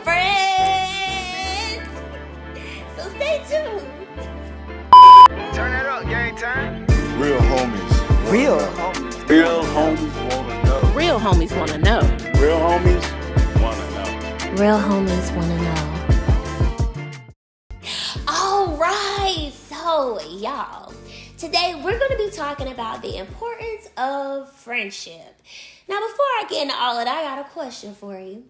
friends. So stay tuned. Turn that up, Gametime. Real homies. Real homies. Real homies wanna know. Real homies want to know. Real homies wanna know. Real homies want to know. All right, so y'all, today we're going to be talking about the importance of friendship. Now, before I get into all of that, I got a question for you.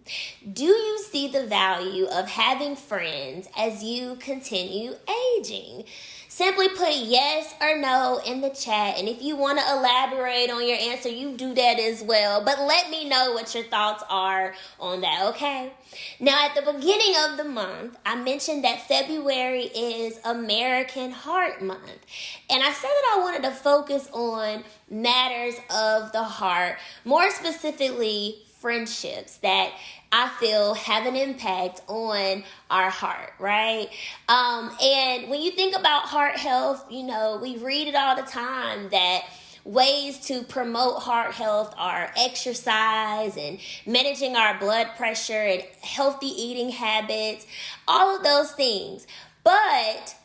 Do you see the value of having friends as you continue aging? Simply put yes or no in the chat, and if you want to elaborate on your answer, you do that as well. But let me know what your thoughts are on that, okay? Now, at the beginning of the month, I mentioned that February is American Heart Month, and I said that I wanted to focus on matters of the heart, more specifically friendships that I feel have an impact on our heart, right? And when you think about heart health, you know, we read it all the time that ways to promote heart health are exercise and managing our blood pressure and healthy eating habits, all of those things. But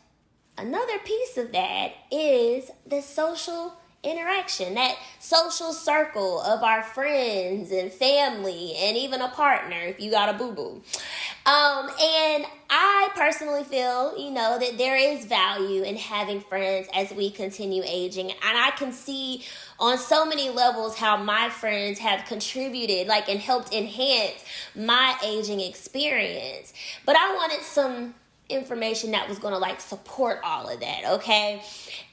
another piece of that is the social interaction, that social circle of our friends and family and even a partner if you got a boo-boo. And I personally feel, you know, that there is value in having friends as we continue aging. And I can see on so many levels how my friends have contributed, like, and helped enhance my aging experience. But I wanted some information that was going to like support all of that, okay?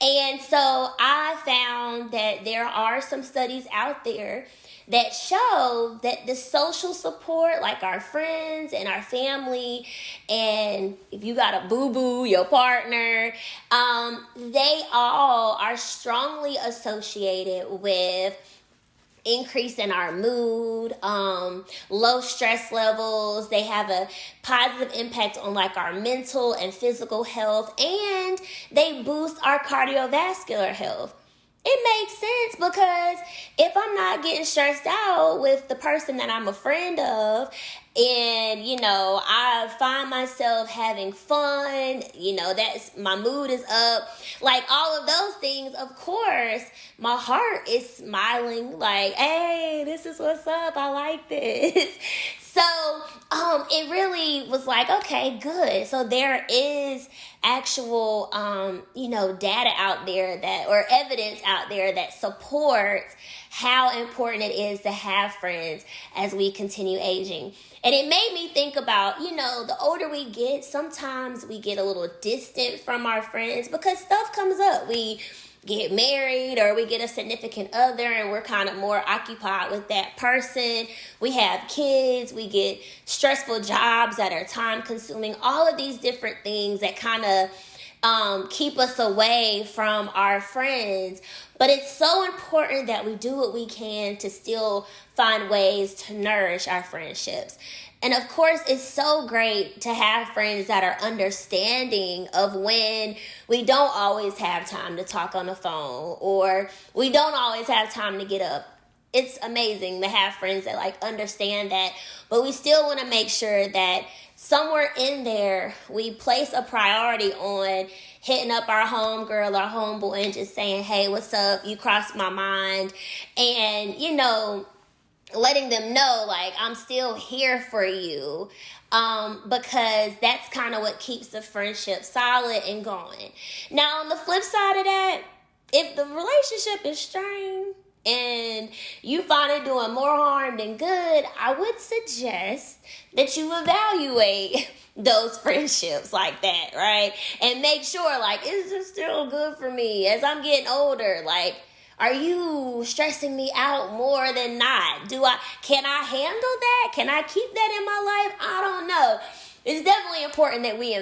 And so I found that there are some studies out there that show that the social support, like our friends and our family, and if you got a boo-boo, your partner, they all are strongly associated with increase in our mood, low stress levels. They have a positive impact on like our mental and physical health, and they boost our cardiovascular health. It makes sense because if I'm not getting stressed out with the person that I'm a friend of, and, you know, I find myself having fun, you know, that's my mood is up, like all of those things, of course, my heart is smiling like, hey, this is what's up. I like this. So it really was like, okay, good. So there is actual, you know, data out there that, or evidence out there that supports how important it is to have friends as we continue aging. And it made me think about, you know, the older we get, sometimes we get a little distant from our friends because stuff comes up. We get married or we get a significant other and we're kind of more occupied with that person. We have kids, we get stressful jobs that are time consuming, all of these different things that kind of keep us away from our friends. But it's so important that we do what we can to still find ways to nourish our friendships. And of course, it's so great to have friends that are understanding of when we don't always have time to talk on the phone or we don't always have time to get up. It's amazing to have friends that like understand that, but we still want to make sure that somewhere in there we place a priority on hitting up our homegirl or homeboy and just saying, hey, what's up? You crossed my mind. And, you know, letting them know, like, I'm still here for you, because that's kind of what keeps the friendship solid and going. Now, on the flip side of that, if the relationship is strained and you find it doing more harm than good, I would suggest that you evaluate those friendships like that, right? And make sure, like, is this still good for me as I'm getting older? Like, are you stressing me out more than not? Can I handle that? Can I keep that in my life? I don't know. It's definitely important that we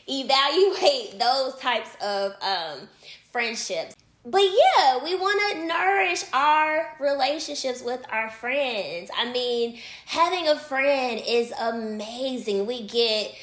evaluate those types of friendships. But yeah, we want to nourish our relationships with our friends. I mean, having a friend is amazing. We get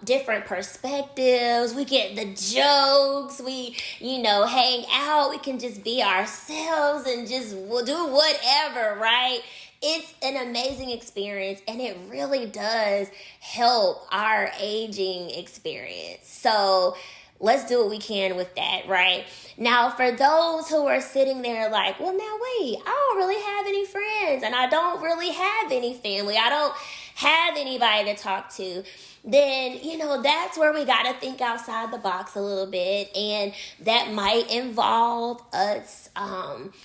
different perspectives. We get the jokes. We, you know, hang out. We can just be ourselves and just do whatever, right? it's an amazing experience, and it really does help our aging experience. So let's do what we can with that, right? Now, for those who are sitting there like, well, now wait, I don't really have any friends, and I don't really have any family, I don't have anybody to talk to, then, that's where we got to think outside the box a little bit. And that might involve us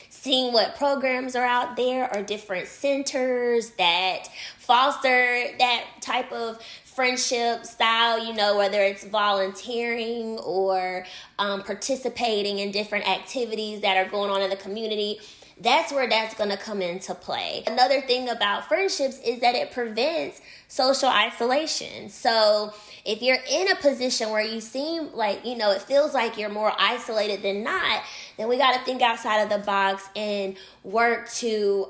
seeing what programs are out there or different centers that foster that type of friendship style, whether it's volunteering or participating in different activities that are going on in the community. That's where that's going to come into play. Another thing about friendships is that it prevents social isolation. So if you're in a position where you seem like, it feels like you're more isolated than not, then we got to think outside of the box and work to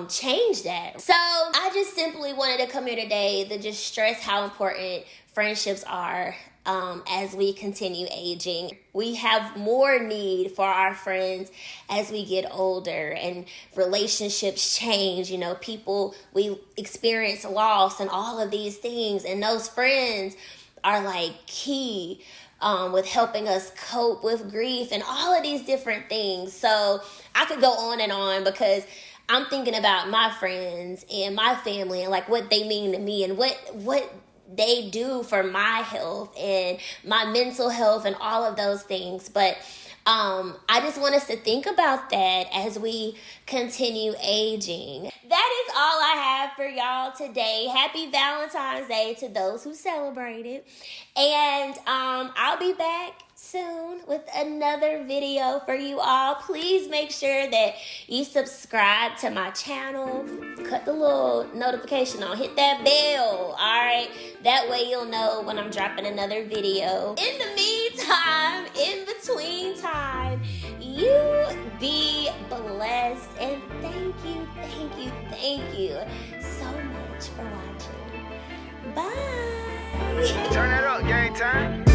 change that. So I just simply wanted to come here today to just stress how important friendships are. As we continue aging, we have more need for our friends as we get older and relationships change. We experience loss and all of these things, and those friends are like key with helping us cope with grief and all of these different things. So I could go on and on because I'm thinking about my friends and my family and like what they mean to me and what they do for my health and my mental health and all of those things. But I just want us to think about that as we continue aging. That is all I have for y'all today. Happy Valentine's Day to those who celebrate it. And I'll be back soon with another video for you all. Please make sure that you subscribe to my channel. Cut the little notification on. Hit that bell, all right? That way you'll know when I'm dropping another video. In the meantime, in between time, you be blessed. And thank you so much for watching. Bye. Turn that up, game time.